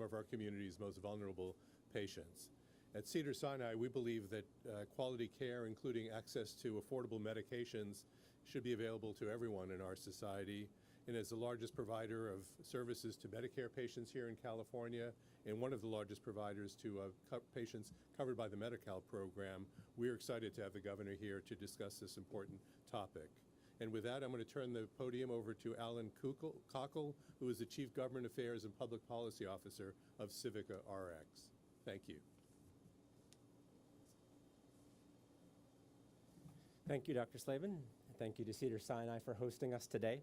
of our community's most vulnerable patients. At Cedars-Sinai, we believe that quality care, including access to affordable medications, should be available to everyone in our society. And as the largest provider of services to Medicare patients here in California, and one of the largest providers to patients covered by the Medi-Cal program, we're excited to have the governor here to discuss this important topic. And with that, I'm going to turn the podium over to Alan Cockle, who is the Chief Government Affairs and Public Policy Officer of Civica RX. Thank you. Thank you, Dr. Slavin. Thank you to Cedars-Sinai for hosting us today.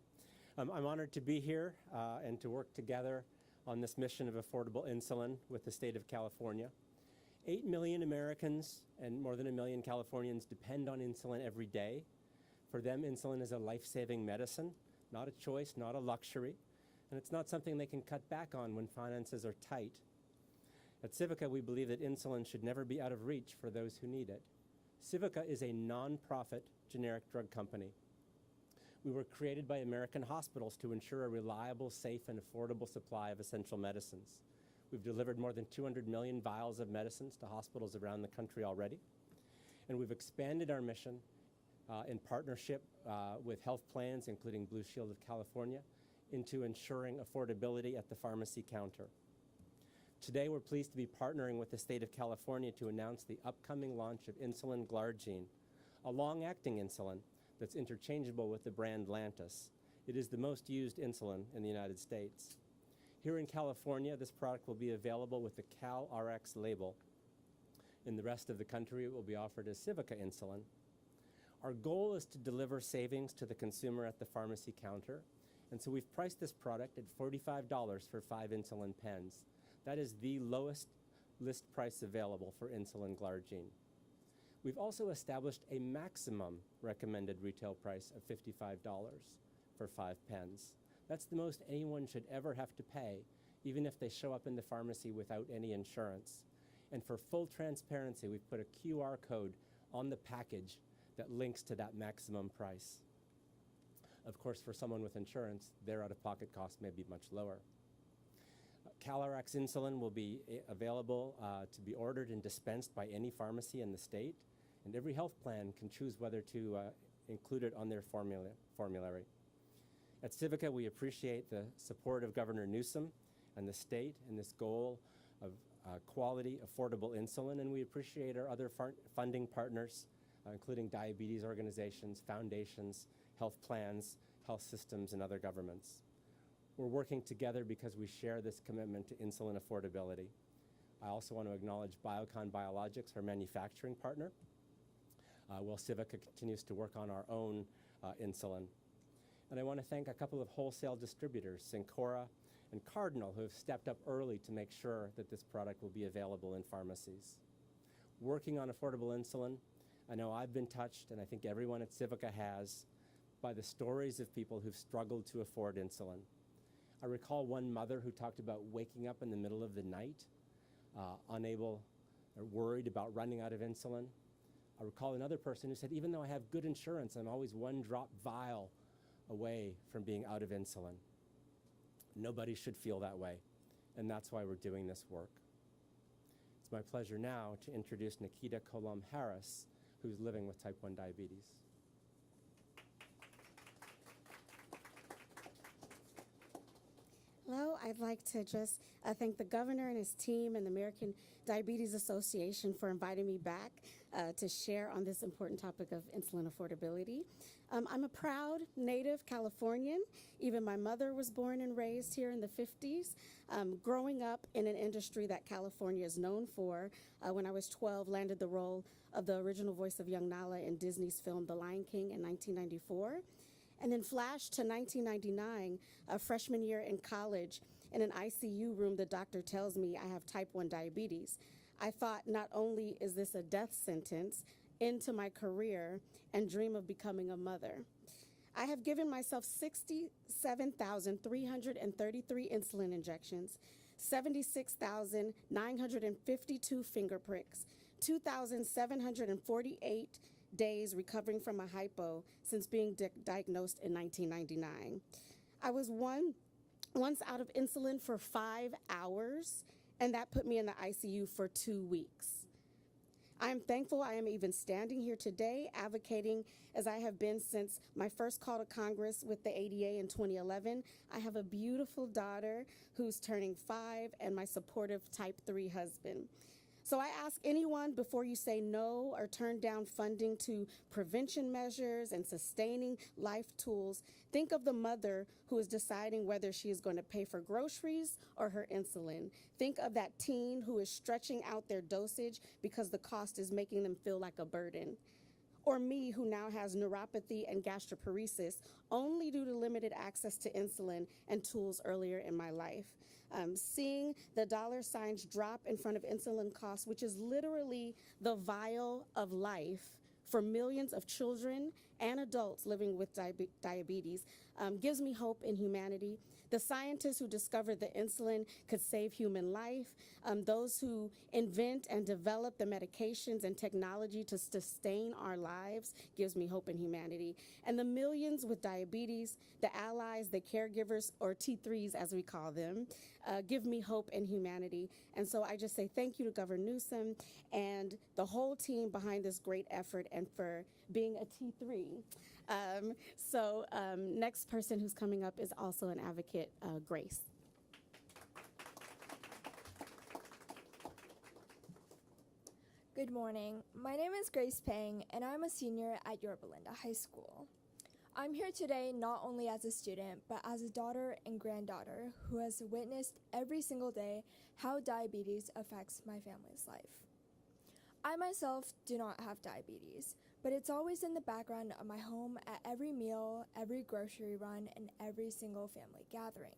I'm honored to be here and to work together on this mission of affordable insulin with the state of California. 8 million Americans and more than 1 million Californians depend on insulin every day. For them, insulin is a life-saving medicine, not a choice, not a luxury, and it's not something they can cut back on when finances are tight. At Civica, we believe that insulin should never be out of reach for those who need it. Civica is a nonprofit generic drug company. We were created by American hospitals to ensure a reliable, safe, and affordable supply of essential medicines. We've delivered more than 200 million vials of medicines to hospitals around the country already. And we've expanded our mission in partnership with health plans, including Blue Shield of California, into ensuring affordability at the pharmacy counter. Today, we're pleased to be partnering with the state of California to announce the upcoming launch of insulin glargine, a long-acting insulin that's interchangeable with the brand Lantus. It is the most used insulin in the United States. Here in California, this product will be available with the CalRx label. In the rest of the country, it will be offered as Civica insulin. Our goal is to deliver savings to the consumer at the pharmacy counter, and so we've priced this product at $45 for 5 insulin pens. That is the lowest list price available for insulin glargine. We've also established a maximum recommended retail price of $55 for 5 pens. That's the most anyone should ever have to pay, even if they show up in the pharmacy without any insurance. And for full transparency, we've put a QR code on the package that links to that maximum price. Of course, for someone with insurance, their out-of-pocket cost may be much lower. CalRx insulin will be available to be ordered and dispensed by any pharmacy in the state, and every health plan can choose whether to include it on their formulary. At Civica, we appreciate the support of Governor Newsom and the state in this goal of quality, affordable insulin, and we appreciate our other funding partners, including diabetes organizations, foundations, health plans, health systems, and other governments. We're working together because we share this commitment to insulin affordability. I also want to acknowledge Biocon Biologics, our manufacturing partner, while Civica continues to work on our own insulin. And I want to thank a couple of wholesale distributors, Cencora and Cardinal, who have stepped up early to make sure that this product will be available in pharmacies. Working on affordable insulin, I know I've been touched, and I think everyone at Civica has, by the stories of people who've struggled to afford insulin. I recall one mother who talked about waking up in the middle of the night, unable or worried about running out of insulin. I recall another person who said, even though I have good insurance, I'm always 1 drop vial away from being out of insulin. Nobody should feel that way, and that's why we're doing this work. It's my pleasure now to introduce Nikita Colom-Harris, who's living with type 1 diabetes. Hello, I'd like to just thank the governor and his team and the American Diabetes Association for inviting me back to share on this important topic of insulin affordability. I'm a proud native Californian. Even my mother was born and raised here in the 50s. Growing up in an industry that California is known for, when I was 12, landed the role of the original voice of young Nala in Disney's film The Lion King in 1994. And then flashed to 1999, a freshman year in college. In an ICU room, the doctor tells me I have type 1 diabetes. I thought, not only is this a death sentence into my career and dream of becoming a mother. I have given myself 67,333 insulin injections, 76,952 finger pricks, 2,748 days recovering from a hypo since being diagnosed in 1999. I was once out of insulin for 5 hours and that put me in the ICU for 2 weeks. I am thankful I am even standing here today advocating as I have been since my first call to Congress with the ADA in 2011. I have a beautiful daughter who's turning 5 and my supportive type 3 husband. So I ask anyone before you say no or turn down funding to prevention measures and sustaining life tools, think of the mother who is deciding whether she is going to pay for groceries or her insulin. Think of that teen who is stretching out their dosage because the cost is making them feel like a burden. Or me, who now has neuropathy and gastroparesis only due to limited access to insulin and tools earlier in my life. Seeing the dollar signs drop in front of insulin costs, which is literally the vial of life for millions of children and adults living with diabetes, gives me hope in humanity. The scientists who discovered that insulin could save human life, those who invent and develop the medications and technology to sustain our lives, gives me hope in humanity. And the millions with diabetes, the allies, the caregivers, or T3s as we call them, give me hope in humanity. And so I just say thank you to Governor Newsom and the whole team behind this great effort and for being a T3. Next person who's coming up is also an advocate, Grace. Good morning. My name is Grace Pang, and I'm a senior at Yorba Linda High School. I'm here today not only as a student, but as a daughter and granddaughter who has witnessed every single day how diabetes affects my family's life. I myself do not have diabetes, but it's always in the background of my home at every meal, every grocery run, and every single family gathering.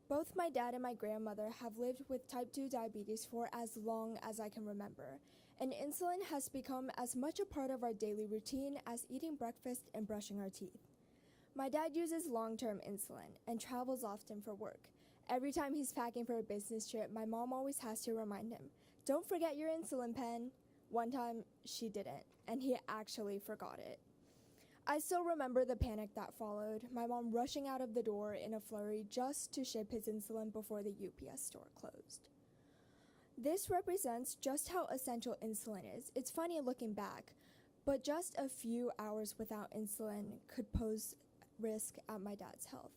Both my dad and my grandmother have lived with type 2 diabetes for as long as I can remember, and insulin has become as much a part of our daily routine as eating breakfast and brushing our teeth. My dad uses long-term insulin and travels often for work. Every time he's packing for a business trip, my mom always has to remind him, "Don't forget your insulin pen." One time, she didn't, and he actually forgot it. I still remember the panic that followed, my mom rushing out of the door in a flurry just to ship his insulin before the UPS store closed. This represents just how essential insulin is. It's funny looking back, but just a few hours without insulin could pose risk at my dad's health.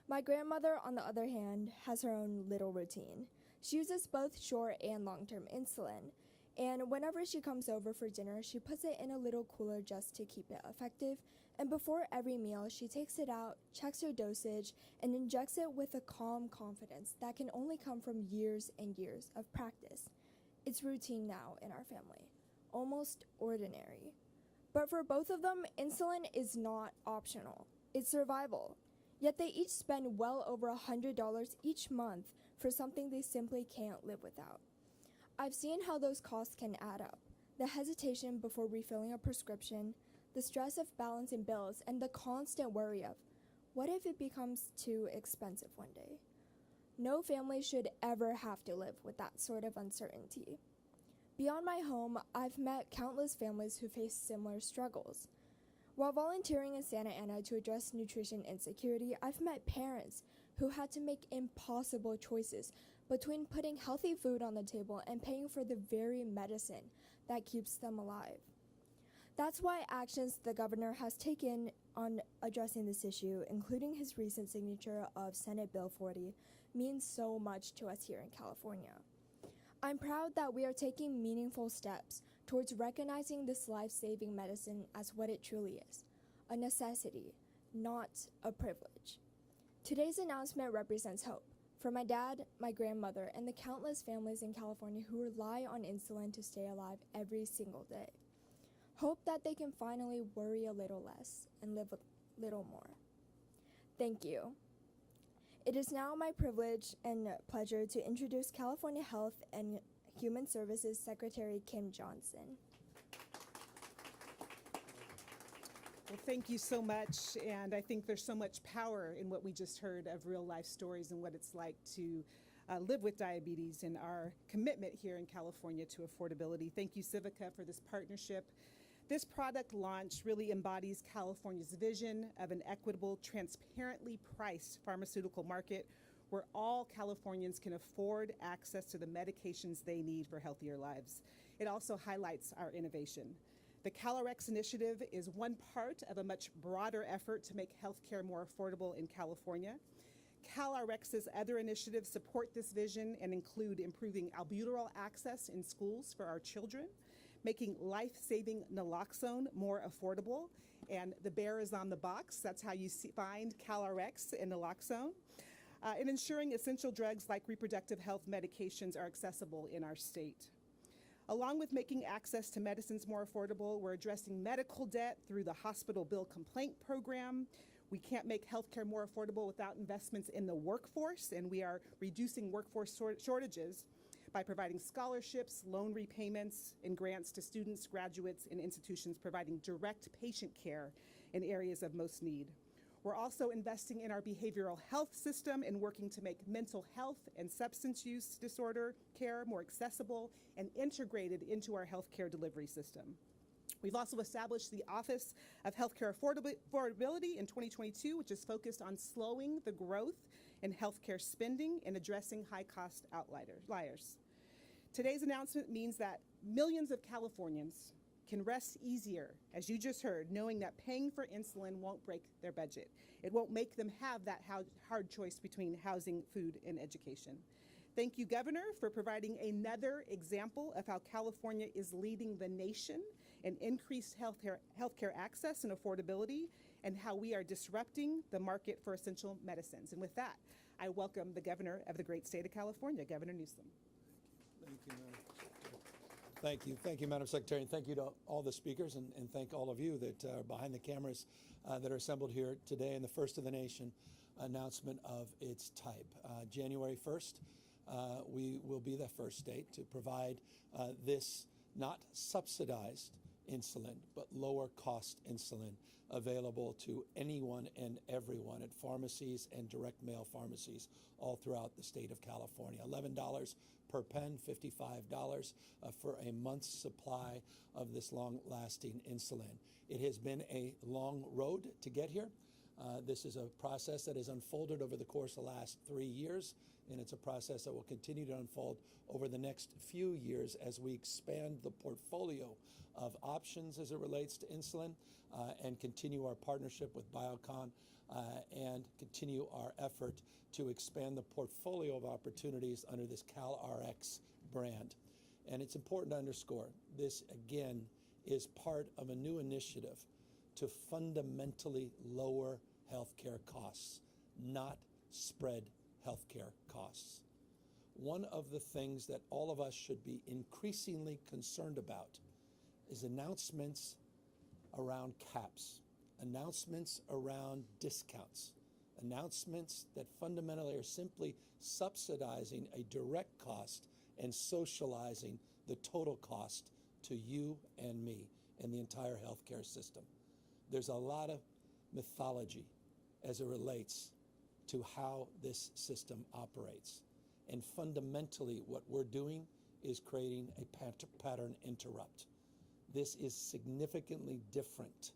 My grandmother, on the other hand, has her own little routine. She uses both short and long-term insulin, and whenever she comes over for dinner, she puts it in a little cooler just to keep it effective, and before every meal, she takes it out, checks her dosage, and injects it with a calm confidence that can only come from years and years of practice. It's routine now in our family, almost ordinary. But for both of them, insulin is not optional. It's survival. Yet they each spend well over $100 each month for something they simply can't live without. I've seen how those costs can add up. The hesitation before refilling a prescription, the stress of balancing bills, and the constant worry of, what if it becomes too expensive one day? No family should ever have to live with that sort of uncertainty. Beyond my home, I've met countless families who face similar struggles. While volunteering in Santa Ana to address nutrition insecurity, I've met parents who had to make impossible choices between putting healthy food on the table and paying for the very medicine that keeps them alive. That's why actions the governor has taken on addressing this issue, including his recent signature of Senate Bill 40, means so much to us here in California. I'm proud that we are taking meaningful steps towards recognizing this life-saving medicine as what it truly is, a necessity, not a privilege. Today's announcement represents hope for my dad, my grandmother, and the countless families in California who rely on insulin to stay alive every single day. Hope that they can finally worry a little less and live a little more. Thank you. It is now my privilege and pleasure to introduce California Health and Human Services Secretary Kim Johnson. Well, thank you so much, and I think there's so much power in what we just heard of real life stories and what it's like to live with diabetes and our commitment here in California to affordability. Thank you, Civica, for this partnership. This product launch really embodies California's vision of an equitable, transparently priced pharmaceutical market where all Californians can afford access to the medications they need for healthier lives. It also highlights our innovation. The CalRx initiative is one part of a much broader effort to make healthcare more affordable in California. CalRx's other initiatives support this vision and include improving albuterol access in schools for our children, making life-saving naloxone more affordable, and the bear is on the box. That's how you find CalRx and naloxone. And ensuring essential drugs like reproductive health medications are accessible in our state. Along with making access to medicines more affordable, we're addressing medical debt through the hospital bill complaint program. We can't make healthcare more affordable without investments in the workforce, and we are reducing workforce shortages by providing scholarships, loan repayments, and grants to students, graduates, and institutions providing direct patient care in areas of most need. We're also investing in our behavioral health system and working to make mental health and substance use disorder care more accessible and integrated into our healthcare delivery system. We've also established the Office of Healthcare Affordability in 2022, which is focused on slowing the growth in healthcare spending and addressing high-cost outliers. Today's announcement means that millions of Californians can rest easier, as you just heard, knowing that paying for insulin won't break their budget. It won't make them have that hard choice between housing, food, and education. Thank you, Governor, for providing another example of how California is leading the nation in increased healthcare access and affordability, and how we are disrupting the market for essential medicines. And with that, I welcome the Governor of the great state of California, Governor Newsom. Thank you, Madam Secretary. Thank you, Madam Secretary, and thank you to all the speakers, and thank all of you that are behind the cameras that are assembled here today in the first of the nation announcement of its type. January 1st, we will be the first state to provide this not subsidized insulin, but lower cost insulin available to anyone and everyone at pharmacies and direct mail pharmacies all throughout the state of California. $11 per pen, $55 for a month's supply of this long-lasting insulin. It has been a long road to get here. This is a process that has unfolded over the course of the last 3 years, and it's a process that will continue to unfold over the next few years as we expand the portfolio of options as it relates to insulin and continue our partnership with Biocon and continue our effort to expand the portfolio of opportunities under this CalRx brand. And it's important to underscore, this again is part of a new initiative to fundamentally lower healthcare costs, not spread healthcare costs. One of the things that all of us should be increasingly concerned about is announcements around caps, announcements around discounts, announcements that fundamentally are simply subsidizing a direct cost and socializing the total cost to you and me and the entire healthcare system. There's a lot of mythology as it relates to how this system operates. And fundamentally, what we're doing is creating a pattern interrupt. This is significantly different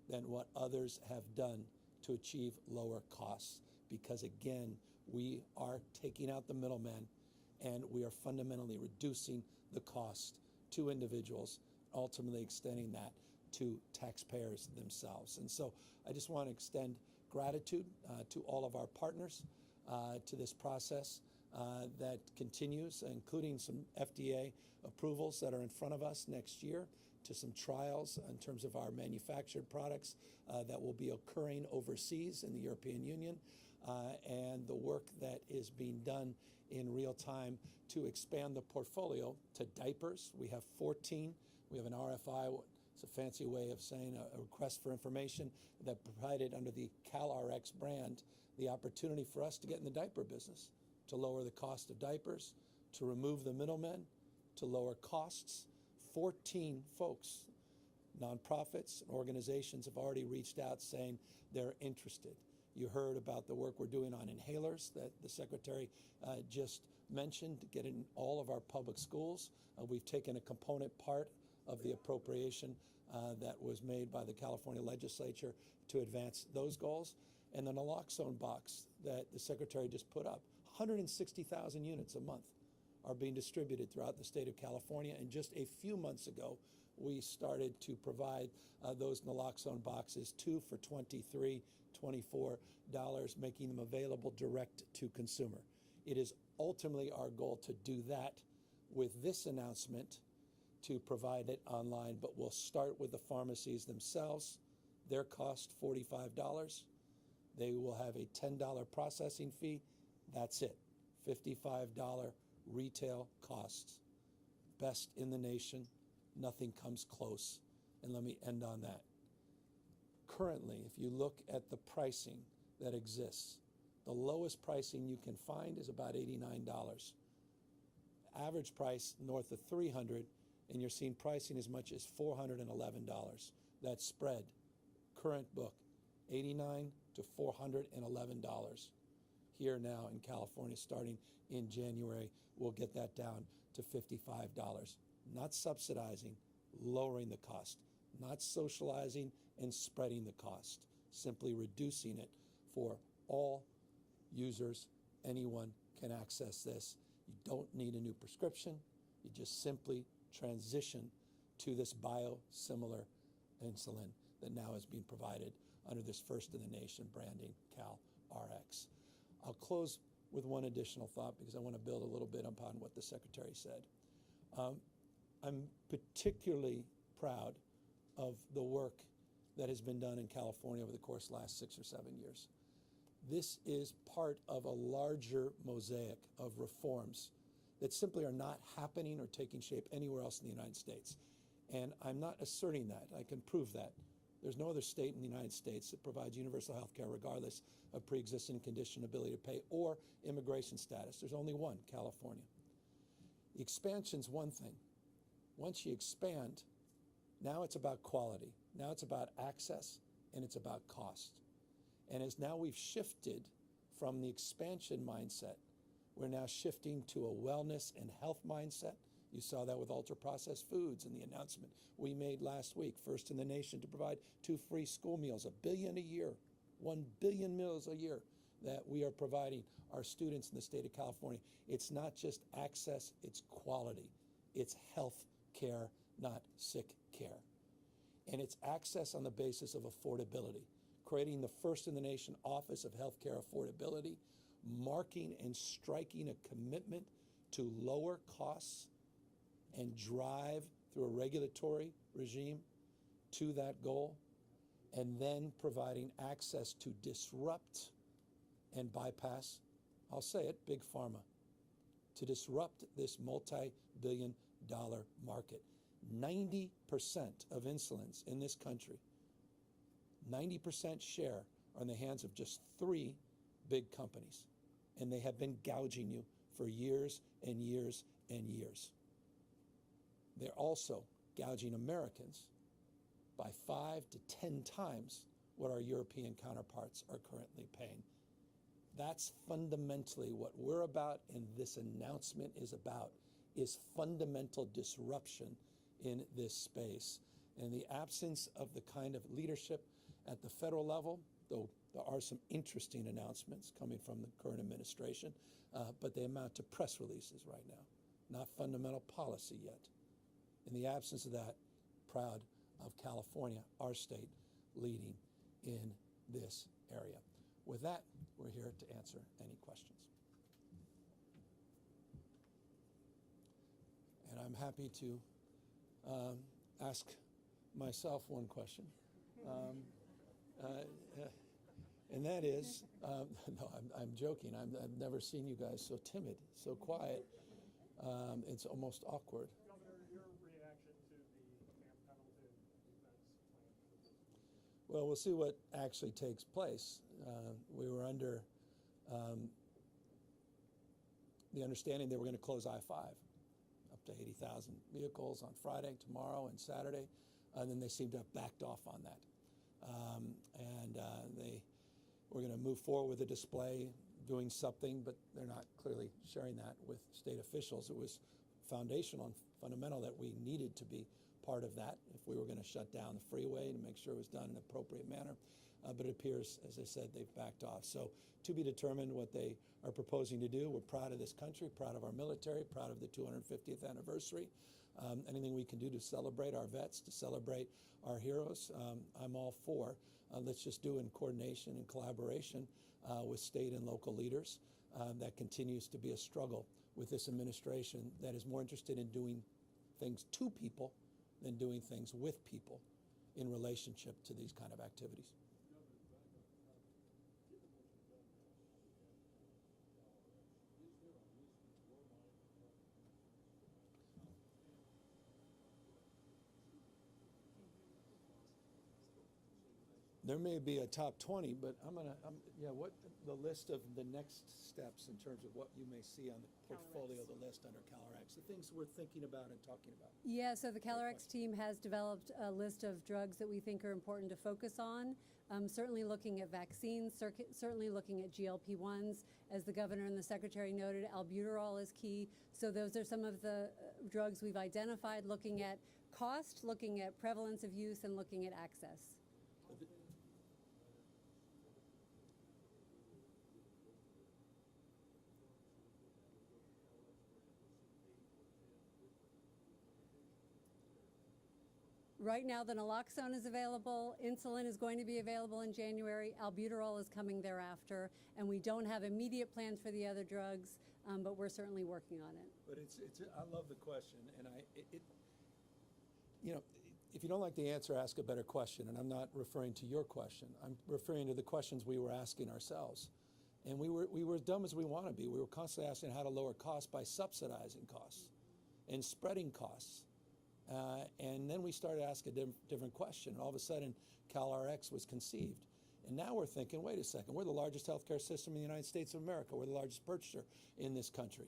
than what others have done to achieve lower costs, because again, we are taking out the middleman and we are fundamentally reducing the cost to individuals, ultimately extending that to taxpayers themselves. And so I just want to extend gratitude to all of our partners to this process that continues, including some FDA approvals that are in front of us next year, to some trials in terms of our manufactured products that will be occurring overseas in the European Union, and the work that is being done in real time to expand the portfolio to diapers. We have 14. We have an RFI, it's a fancy way of saying a request for information, that provided under the CalRx brand the opportunity for us to get in the diaper business, to lower the cost of diapers, to remove the middlemen, to lower costs. 14 folks, nonprofits, organizations have already reached out saying they're interested. You heard about the work we're doing on inhalers that the Secretary just mentioned, to get in all of our public schools. We've taken a component part of the appropriation that was made by the California legislature to advance those goals. And the naloxone box that the Secretary just put up 160,000 units a month are being distributed throughout the state of California. And just a few months ago, we started to provide those naloxone boxes, 2 for $23, $24, making them available direct to consumer. It is ultimately our goal to do that with this announcement, to provide it online, but we'll start with the pharmacies themselves. Their cost, $45. They will have a $10 processing fee. That's it, $55 retail costs. Best in the nation, nothing comes close. And let me end on that. Currently, if you look at the pricing that exists, the lowest pricing you can find is about $89. Average price north of $300, and you're seeing pricing as much as $411. That spread, current book, $89 to $411. Here now in California, starting in January, we'll get that down to $55. Not subsidizing, lowering the cost. Not socializing and spreading the cost. Simply reducing it for all users. Anyone can access this. You don't need a new prescription. You just simply transition to this biosimilar insulin that now is being provided under this first in the nation branding, CalRx. I'll close with one additional thought because I want to build a little bit upon what the Secretary said. I'm particularly proud of the work that has been done in California over the course of the last 6 or 7 years. This is part of a larger mosaic of reforms that simply are not happening or taking shape anywhere else in the United States. And I'm not asserting that. I can prove that. There's no other state in the United States that provides universal health care regardless of pre-existing condition, ability to pay, or immigration status. There's only one, California. The expansion's one thing. Once you expand, now it's about quality. Now it's about access, and it's about cost. And as now we've shifted from the expansion mindset, we're now shifting to a wellness and health mindset. You saw that with ultra-processed foods and the announcement we made last week, first in the nation to provide 2 free school meals, $1 billion a year, 1 billion meals a year that we are providing our students in the state of California. It's not just access, it's quality. It's health care, not sick care. And it's access on the basis of affordability, creating the first in the nation Office of Healthcare Affordability, marking and striking a commitment to lower costs and drive through a regulatory regime to that goal, and then providing access to disrupt and bypass, I'll say it, Big Pharma, to disrupt this multi-billion-dollar market. 90% of insulins in this country, 90% share are in the hands of just 3 big companies. And they have been gouging you for years and years and years. They're also gouging Americans by 5 to 10 times what our European counterparts are currently paying. That's fundamentally what we're about, and this announcement is about, is fundamental disruption in this space. In the absence of the kind of leadership at the federal level, though there are some interesting announcements coming from the current administration, but they amount to press releases right now, not fundamental policy yet. In the absence of that, proud of California, our state, leading in this area. With that, we're here to answer any questions. And I'm happy to ask myself one question. And that is, no, I'm joking. I've never seen you guys so timid, so quiet. It's almost awkward. Governor, your reaction to the Camp Pendleton events planned? Well, we'll see what actually takes place. We were under the understanding they were going to close I-5, up to 80,000 vehicles on Friday, tomorrow, and Saturday. And then they seem to have backed off on that. They were going to move forward with a display, doing something, but they're not clearly sharing that with state officials. It was foundational and fundamental that we needed to be part of that if we were going to shut down the freeway to make sure it was done in an appropriate manner. but it appears, as I said, they've backed off. So to be determined what they are proposing to do. We're proud of this country, proud of our military, proud of the 250th anniversary. Anything we can do to celebrate our vets, to celebrate our heroes, I'm all for. Let's just do in coordination and collaboration with state and local leaders. That continues to be a struggle with this administration that is more interested in doing things to people than doing things with people in relationship to these kind of activities. There may be a top 20, but what the list of the next steps in terms of what you may see on the portfolio, the list under CalRx, the things we're thinking about and talking about. Yeah, so the CalRx team has developed a list of drugs that we think are important to focus on. Certainly looking at vaccines, certainly looking at GLP-1s. As the governor and the secretary noted, albuterol is key. So those are some of the drugs we've identified, looking at cost, looking at prevalence of use, and looking at access. Right now, the naloxone is available. Insulin is going to be available in January. Albuterol is coming thereafter. And we don't have immediate plans for the other drugs, but we're certainly working on it. But I love the question. And if you don't like the answer, ask a better question. And I'm not referring to your question. I'm referring to the questions we were asking ourselves. And we were as dumb as we want to be. We were constantly asking how to lower costs by subsidizing costs and spreading costs. And then we started asking a different question. And all of a sudden, CalRx was conceived. And now we're thinking, wait a second, we're the largest healthcare system in the United States of America. We're the largest purchaser in this country.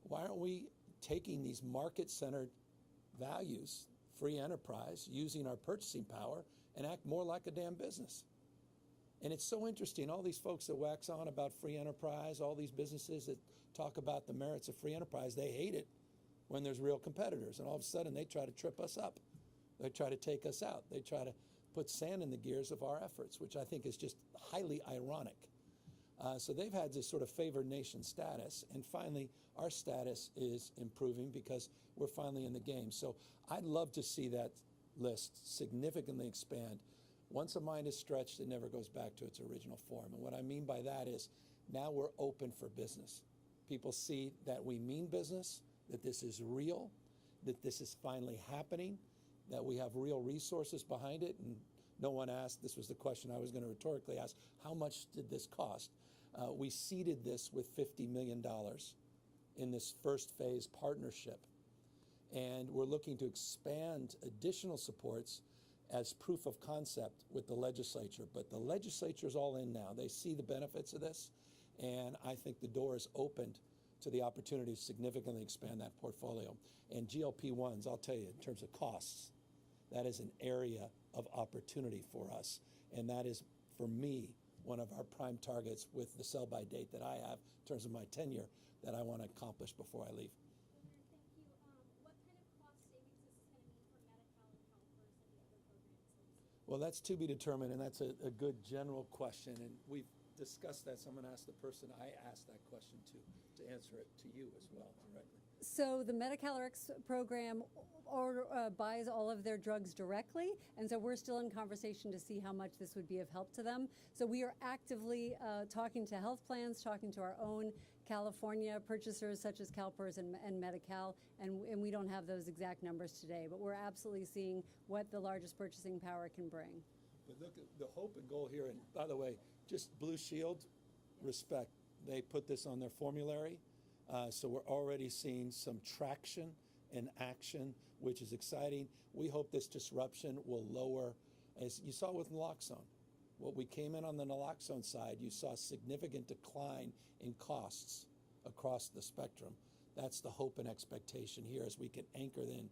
Why aren't we taking these market-centered values, free enterprise, using our purchasing power, and act more like a damn business? And it's so interesting, all these folks that wax on about free enterprise, all these businesses that talk about the merits of free enterprise, they hate it when there's real competitors. And all of a sudden, they try to trip us up. They try to take us out. They try to put sand in the gears of our efforts, which I think is just highly ironic. So they've had this sort of favored nation status. And finally, our status is improving because we're finally in the game. So I'd love to see that list significantly expand. Once a mind is stretched, it never goes back to its original form. And what I mean by that is now we're open for business. People see that we mean business, that this is real, that this is finally happening, that we have real resources behind it. And no one asked, this was the question I was going to rhetorically ask, how much did this cost? We seeded this with $50 million in this first phase partnership. And we're looking to expand additional supports as proof of concept with the legislature. But the legislature is all in now. They see the benefits of this. And I think the door is opened to the opportunity to significantly expand that portfolio. And GLP-1s, I'll tell you, in terms of costs, that is an area of opportunity for us. And that is, for me, one of our prime targets with the sell-by date that I have in terms of my tenure that I want to accomplish before I leave. Thank you. What kind of cost savings is this going to mean for Medi-Cal and CalPERS and the other programs? Well, that's to be determined, and that's a good general question. And we've discussed that, so I'm going to ask the person I asked that question to answer it to you as well directly. So the Medi-CalRx program buys all of their drugs directly, and so we're still in conversation to see how much this would be of help to them. So we are actively talking to health plans, talking to our own California purchasers such as CalPERS and Medi-Cal, and we don't have those exact numbers today, but we're absolutely seeing what the largest purchasing power can bring. But look at the hope and goal here, and by the way, just Blue Shield, respect. They put this on their formulary, so we're already seeing some traction and action, which is exciting. We hope this disruption will lower, as you saw with naloxone. What we came in on the naloxone side, you saw a significant decline in costs across the spectrum. That's the hope and expectation here as we can anchor in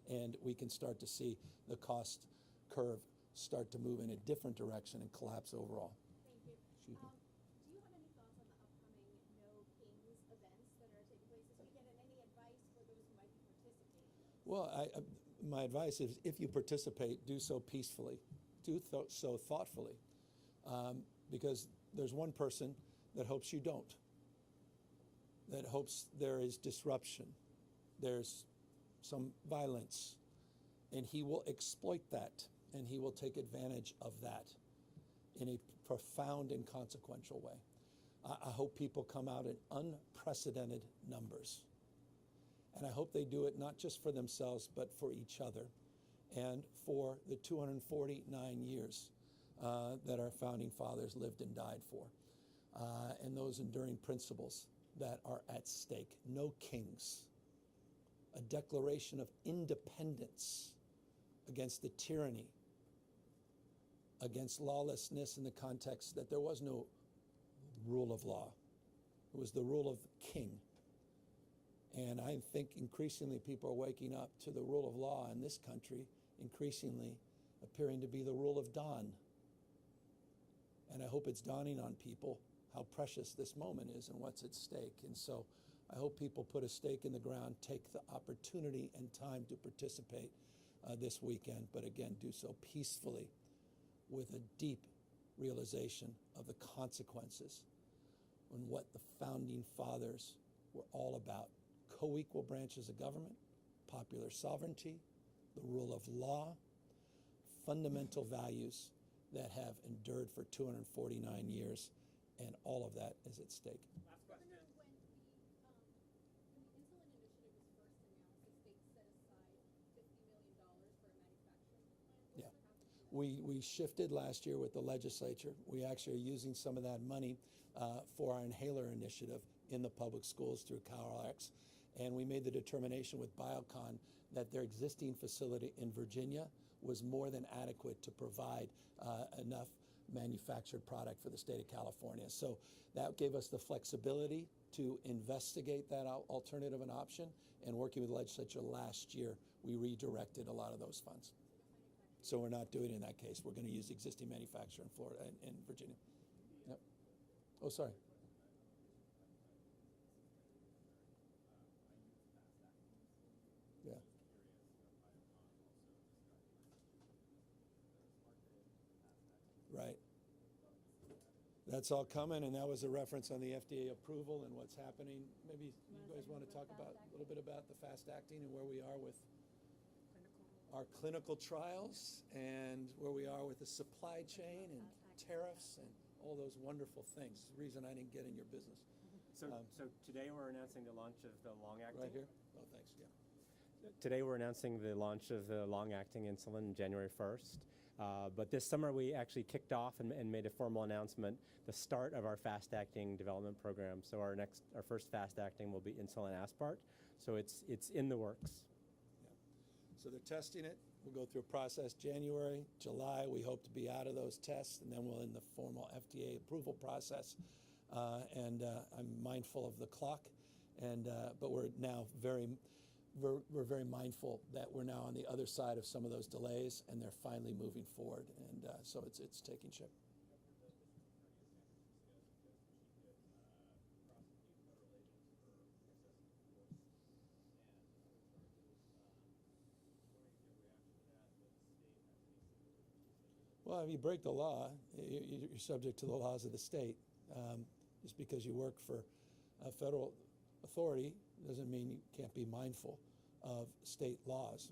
and we can start to see the cost curve start to move in a different direction and collapse overall. Thank you. Excuse me. Do you have any thoughts on the upcoming No Kings events that are taking place this weekend, and any advice for those who might be participating? Well, my advice is if you participate, do so peacefully, do so thoughtfully. because there's one person that hopes you don't, that hopes there is disruption, there's some violence, and he will exploit that, and he will take advantage of that in a profound and consequential way. I hope people come out in unprecedented numbers. And I hope they do it not just for themselves, but for each other and for the 249 years that our founding fathers lived and died for, and those enduring principles that are at stake. No kings, a declaration of independence against the tyranny, against lawlessness in the context that there was no rule of law. It was the rule of the king. And I think increasingly people are waking up to the rule of law in this country, increasingly appearing to be the rule of dawn. And I hope it's dawning on people how precious this moment is and what's at stake. And so I hope people put a stake in the ground, take the opportunity and time to participate this weekend, but again, do so peacefully with a deep realization of the consequences and what the founding fathers were all about. Co-equal branches of government, popular sovereignty, the rule of law, fundamental values that have endured for 249 years, and all of that is at stake. Governor, when the insulin initiative was first announced, the state set aside $50 million for a manufacturing plant. Yeah. We shifted last year with the legislature. We actually are using some of that money for our inhaler initiative in the public schools through CalRx. And we made the determination with Biocon that their existing facility in Virginia was more than adequate to provide enough manufactured product for the state of California. So that gave us the flexibility to investigate that alternative and option. And working with the legislature last year, we redirected a lot of those funds. So we're not doing it in that case. We're going to use existing manufacturer in Florida and in Virginia. Yep. Oh, sorry. Yeah. Right. That's all coming, and that was a reference on the FDA approval and what's happening. Maybe you guys want to talk about a little bit about the fast acting and where we are with our clinical trials and where we are with the supply chain and tariffs and all those wonderful things. The reason I didn't get in your business. So today we're announcing the launch of the long-acting. Right here? Oh, thanks, yeah. Today we're announcing the launch of the long-acting insulin January 1st. But this summer we actually kicked off and made a formal announcement, the start of our fast-acting development program. So our first fast-acting will be insulin aspart. So it's in the works. So they're testing it. We'll go through a process January, July. We hope to be out of those tests, and then we'll in the formal FDA approval process. I'm mindful of the clock, but we're now very mindful that we're now on the other side of some of those delays, and they're finally moving forward, and so it's taking shape. Well, if you break the law, you're subject to the laws of the state. Just because you work for a federal authority doesn't mean you can't be mindful of state laws.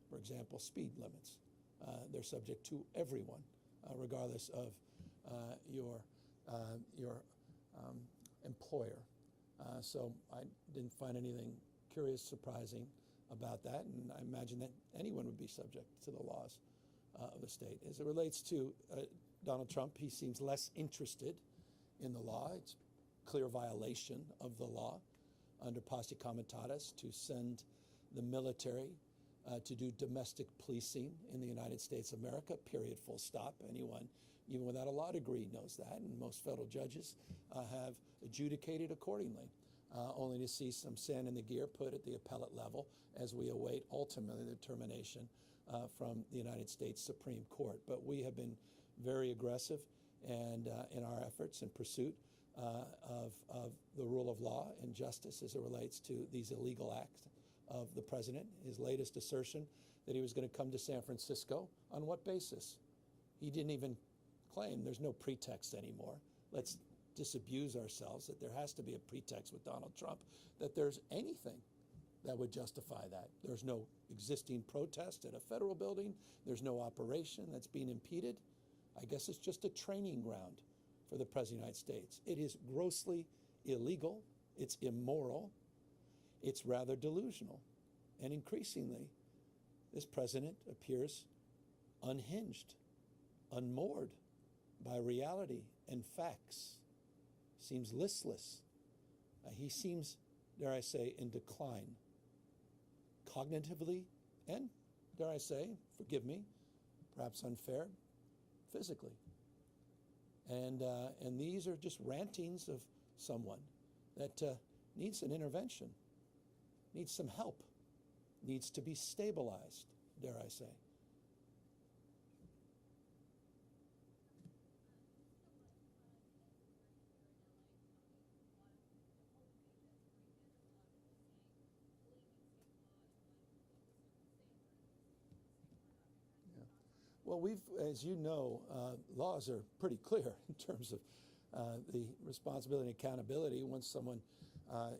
For example, speed limits. They're subject to everyone, regardless of your employer. So I didn't find anything curious, surprising about that, and I imagine that anyone would be subject to the laws of the state. As it relates to Donald Trump, he seems less interested in the law. It's clear violation of the law under posse comitatus to send the military to do domestic policing in the United States of America, period, full stop. Anyone, even without a law degree, knows that, and most federal judges have adjudicated accordingly, only to see some sand in the gear put at the appellate level as we await ultimately the determination from the United States Supreme Court. But we have been very aggressive and in our efforts in pursuit of the rule of law and justice as it relates to these illegal acts of the president. His latest assertion that he was going to come to San Francisco, on what basis? He didn't even claim there's no pretext anymore. Let's disabuse ourselves that there has to be a pretext with Donald Trump, that there's anything that would justify that. There's no existing protest at a federal building. There's no operation that's being impeded. I guess it's just a training ground for the President of the United States. It is grossly illegal. It's immoral. It's rather delusional. And increasingly, this president appears unhinged, unmoored by reality and facts. Seems listless. He seems, dare I say, in decline, cognitively and, dare I say, forgive me, perhaps unfair, physically. And these are just rantings of someone that needs an intervention, needs some help, needs to be stabilized, dare I say. Well, as you know, laws are pretty clear in terms of the responsibility and accountability. Once someone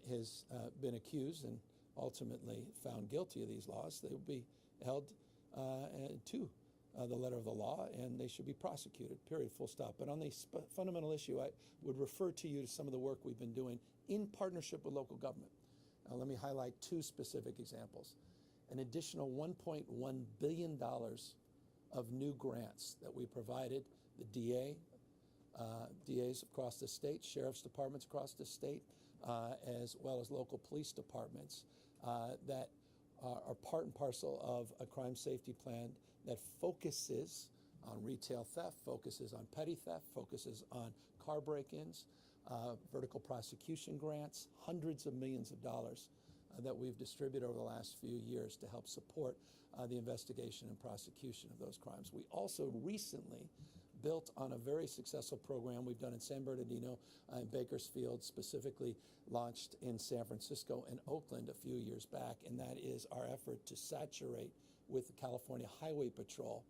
has been accused and ultimately found guilty of these laws, they will be held to the letter of the law, and they should be prosecuted, period, full stop. But on the fundamental issue, I would refer to you to some of the work we've been doing in partnership with local government. Now, let me highlight two specific examples. An additional $1.1 billion of new grants that we provided the DAs across the state, sheriff's departments across the state, as well as local police departments that are part and parcel of a crime safety plan that focuses on retail theft, focuses on petty theft, focuses on car break-ins, vertical prosecution grants, hundreds of millions of dollars that we've distributed over the last few years to help support the investigation and prosecution of those crimes. We also recently built on a very successful program we've done in San Bernardino and Bakersfield, specifically launched in San Francisco and Oakland a few years back, and that is our effort to saturate with the California Highway Patrol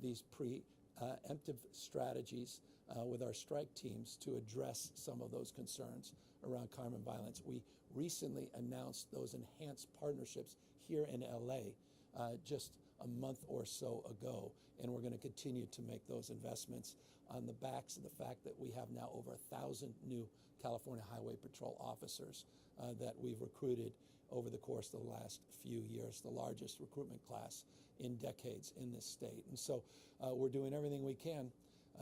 these preemptive strategies with our strike teams to address some of those concerns around crime and violence. We recently announced those enhanced partnerships here in LA just a month or so ago, and we're going to continue to make those investments on the backs of the fact that we have now over 1,000 new California Highway Patrol officers that we've recruited over the course of the last few years, the largest recruitment class in decades in this state. And so we're doing everything we can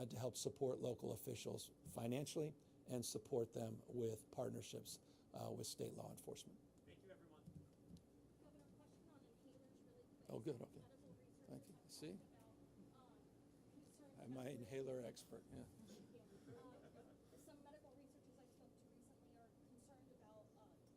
to help support local officials financially and support them with partnerships with state law enforcement. Thank you, everyone. Governor, question on inhalers really quick. Oh, good, okay. Thank you. See? I'm my inhaler expert, yeah. Some medical researchers I spoke to recently are concerned about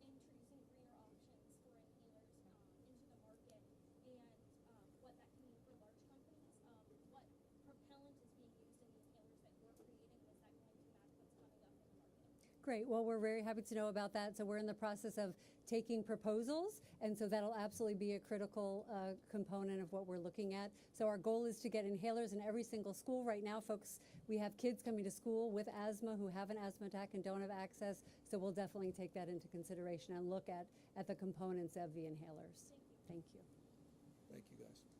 introducing greener options for inhalers into the market and what that can mean for large companies. What propellant is being used in the inhalers that you're creating, and is that going to match what's coming up in the market? Great. Well, we're very happy to know about that. So we're in the process of taking proposals, and so that'll absolutely be a critical component of what we're looking at. So our goal is to get inhalers in every single school. Right now, folks, we have kids coming to school with asthma who have an asthma attack and don't have access. So we'll definitely take that into consideration and look at the components of the inhalers. Thank you. Thank you, guys.